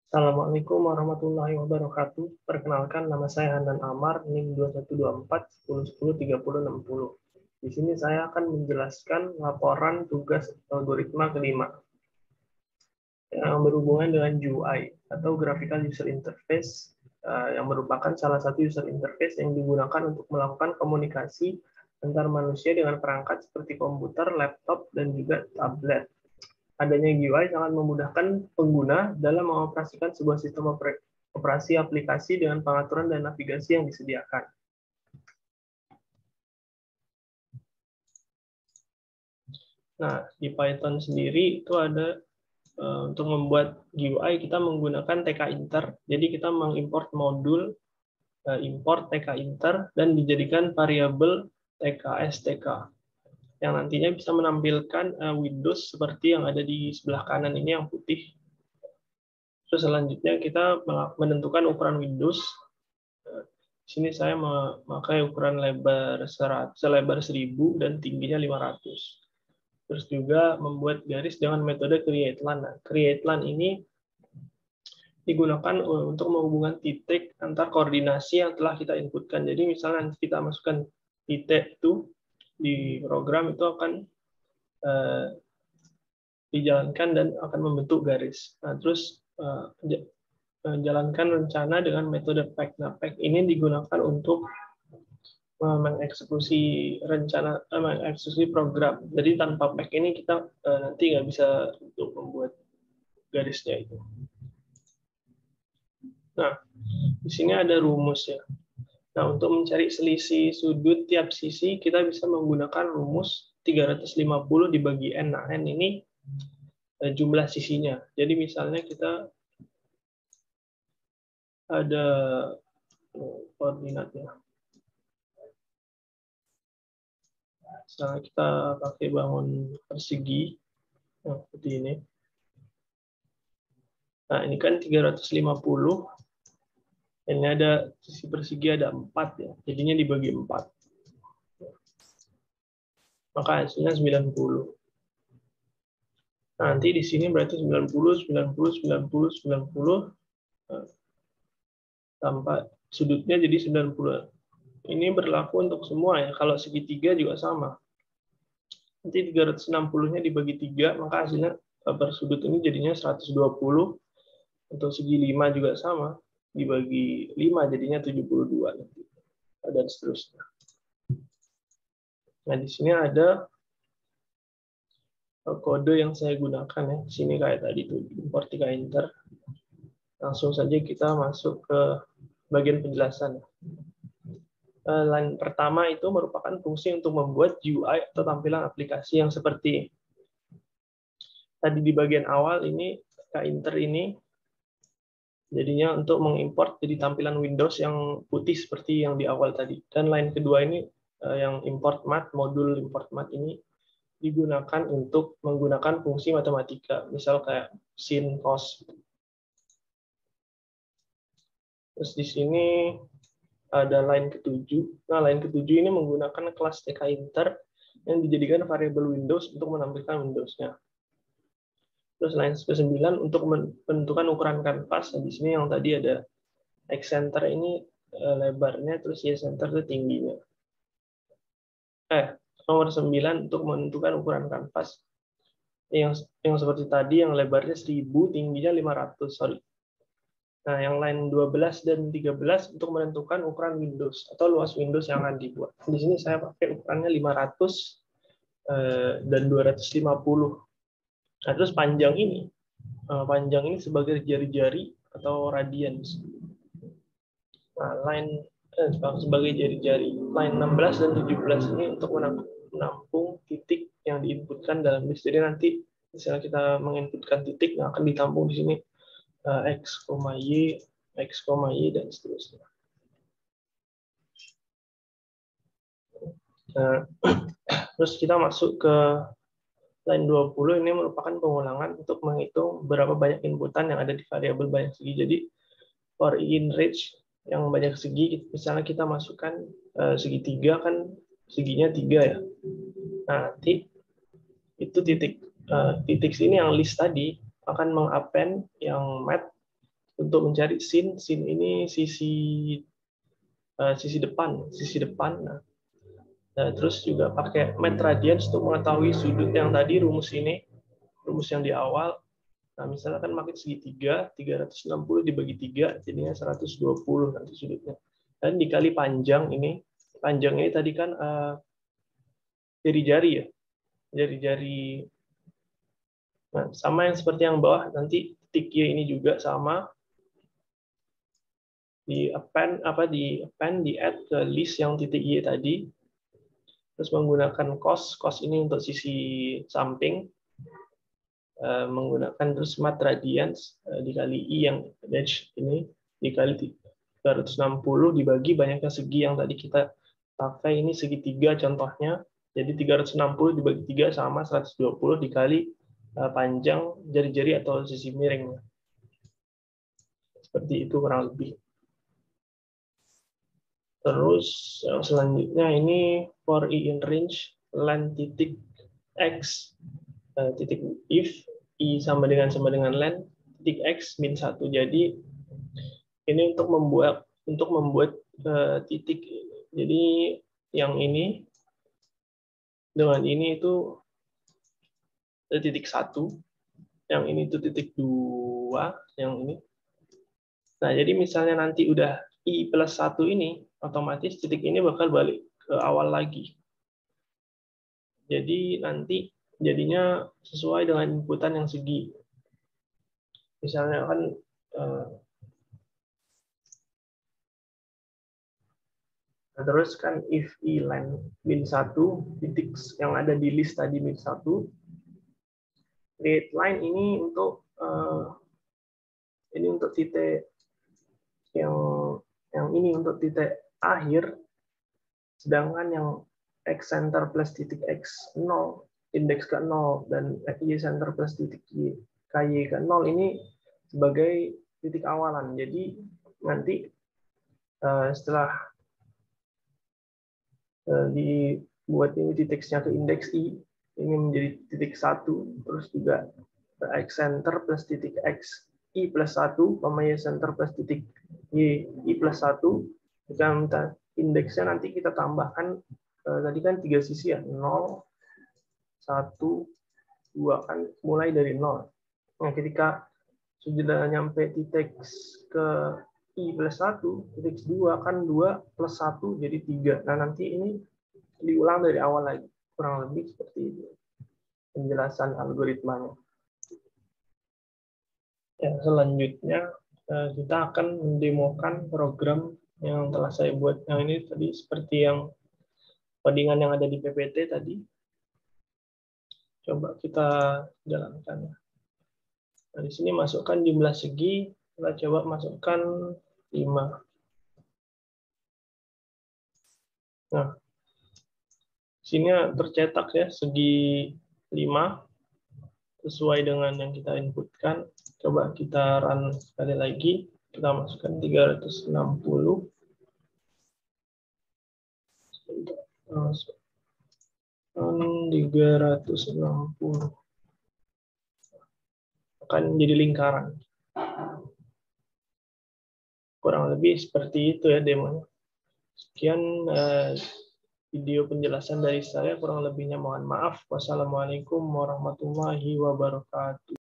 Assalamualaikum warahmatullahi wabarakatuh. Perkenalkan, nama saya Hanan Amar, NIM 2124 1010 3060. Di sini saya akan menjelaskan laporan tugas algoritma kelima yang berhubungan dengan GUI atau Graphical User Interface, yang merupakan salah satu user interface yang digunakan untuk melakukan komunikasi antar manusia dengan perangkat seperti komputer, laptop, dan juga tablet. Adanya GUI sangat memudahkan pengguna dalam mengoperasikan sebuah sistem operasi aplikasi dengan pengaturan dan navigasi yang disediakan. Nah, di Python sendiri itu ada untuk membuat GUI kita menggunakan tkinter. Jadi kita mengimport modul import tkinter dan dijadikan variabel tk_stk yang nantinya bisa menampilkan Windows seperti yang ada di sebelah kanan ini yang putih. Terus selanjutnya kita menentukan ukuran Windows. Di sini saya memakai ukuran selebar 1000 dan tingginya 500. Terus juga membuat garis dengan metode create_line. Nah, create_line ini digunakan untuk menghubungkan titik antar koordinasi yang telah kita inputkan. Jadi misalnya nanti kita masukkan titik itu di program itu akan dijalankan dan akan membentuk garis. Nah, terus jalankan rencana dengan metode pack. Nah, pack ini digunakan untuk mengeksekusi mengeksekusi program. Jadi tanpa pack ini kita nanti nggak bisa untuk membuat garisnya itu. Nah, di sini ada rumus ya. Nah, untuk mencari selisih sudut tiap sisi, kita bisa menggunakan rumus 350 dibagi N. Nah, N ini jumlah sisinya. Jadi misalnya kita ada koordinatnya. Misalnya kita pakai bangun persegi, nah, seperti ini. Nah, ini kan 350. Ini ada sisi persegi ada 4 ya. Jadinya dibagi 4. Maka hasilnya 90. Nah, nanti di sini berarti 90, 90, 90, 90. Sampai sudutnya jadi 90. Ini berlaku untuk semua ya. Kalau segitiga juga sama. Nanti 360-nya dibagi 3, maka hasilnya per sudut ini jadinya 120. Untuk segi 5 juga sama. Dibagi 5 jadinya 72 nanti. Dan seterusnya. Nah, di sini ada kode yang saya gunakan ya. Di sini kayak tadi tuh import tkinter. Langsung saja kita masuk ke bagian penjelasan. Line pertama itu merupakan fungsi untuk membuat UI atau tampilan aplikasi yang seperti tadi di bagian awal ini tkinter ini jadinya untuk mengimport jadi tampilan Windows yang putih seperti yang di awal tadi. Dan line kedua ini yang import mat, modul import mat ini digunakan untuk menggunakan fungsi matematika, misal kayak sin, cos. Terus di sini ada line ke-7. Nah, line ke-7 ini menggunakan kelas tkinter yang dijadikan variabel Windows untuk menampilkan Windows-nya. Terus line ke-9 untuk menentukan ukuran kanvas. Nah, di sini yang tadi ada X center ini lebarnya, terus Y center itu tingginya. Nomor 9 untuk menentukan ukuran kanvas. Yang seperti tadi, yang lebarnya 1000, tingginya 500. Sorry. Nah, yang line 12 dan 13 untuk menentukan ukuran Windows atau luas Windows yang akan dibuat. Di sini saya pakai ukurannya 500 dan 250. Nah, terus panjang ini sebagai jari-jari atau radians. Nah, line sebagai jari-jari. Line 16 dan 17 ini untuk menampung titik yang diinputkan dalam list. Jadi nanti misalnya kita menginputkan titik yang akan ditampung di sini X, Y, X, Y, dan seterusnya. Nah, terus kita masuk ke line 20, ini merupakan pengulangan untuk menghitung berapa banyak inputan yang ada di variabel banyak segi. Jadi, for in range yang banyak segi, misalnya kita masukkan segitiga, kan seginya 3 ya. Nah, nanti itu titik sini yang list tadi akan mengappend yang mat untuk mencari sin ini sisi depan. Nah, terus juga pakai mat radians untuk mengetahui sudut yang tadi, rumus yang di awal. Nah, misalnya kan makin segitiga, 360 dibagi 3, jadinya 120 nanti sudutnya. Dan dikali panjang ini tadi kan jari-jari ya. Jari-jari. Nah, sama yang seperti yang bawah, nanti titik Y ini juga sama. Di add ke list yang titik Y tadi. Terus menggunakan cos ini untuk sisi samping. Menggunakan terus mat radians dikali I yang dash ini dikali 360 dibagi banyaknya segi yang tadi kita pakai, ini segitiga contohnya, jadi 360 dibagi 3 sama 120 dikali panjang jari-jari atau sisi miringnya, seperti itu kurang lebih. Terus yang selanjutnya ini for I in range len titik x titik if I sama dengan len titik x min 1. Jadi ini untuk membuat titik. Jadi yang ini dengan ini itu titik 1, yang ini itu titik 2, yang ini. Nah, jadi misalnya nanti udah I plus 1 ini, otomatis titik ini bakal balik ke awal lagi. Jadi nanti jadinya sesuai dengan inputan yang segi. Misalnya kan terus kan if I len min 1, titik yang ada di list tadi min 1, create line ini untuk titik yang ini untuk titik akhir, sedangkan yang x center plus titik x 0, indeks ke 0, dan y center plus titik ky ke 0 ini sebagai titik awalan. Jadi nanti setelah dibuat ini titiknya ke indeks i, ini menjadi titik 1, terus juga x center plus titik x i plus 1, y center plus titik y i plus 1, jika indeksnya nanti kita tambahkan tadi kan 3 sisi ya, 0, 1, 2 kan mulai dari 0. Nah, ketika sudah nyampe titik ke I plus 1, titik 2 kan 2 plus 1 jadi 3. Nah, nanti ini diulang dari awal lagi. Kurang lebih seperti itu penjelasan algoritmanya. Ya, selanjutnya kita akan mendemokan program yang telah saya buat. Yang ini tadi seperti yang codingan yang ada di PPT tadi. Coba kita jalankan. Nah, di sini masukkan jumlah segi, kita coba masukkan 5. Nah, sini tercetak ya segi 5 sesuai dengan yang kita inputkan. Coba kita run sekali lagi, kita masukkan 360. Masukkan 360. Akan jadi lingkaran. Kurang lebih seperti itu ya demonya. Sekian video penjelasan dari saya, kurang lebihnya mohon maaf. Wassalamualaikum warahmatullahi wabarakatuh.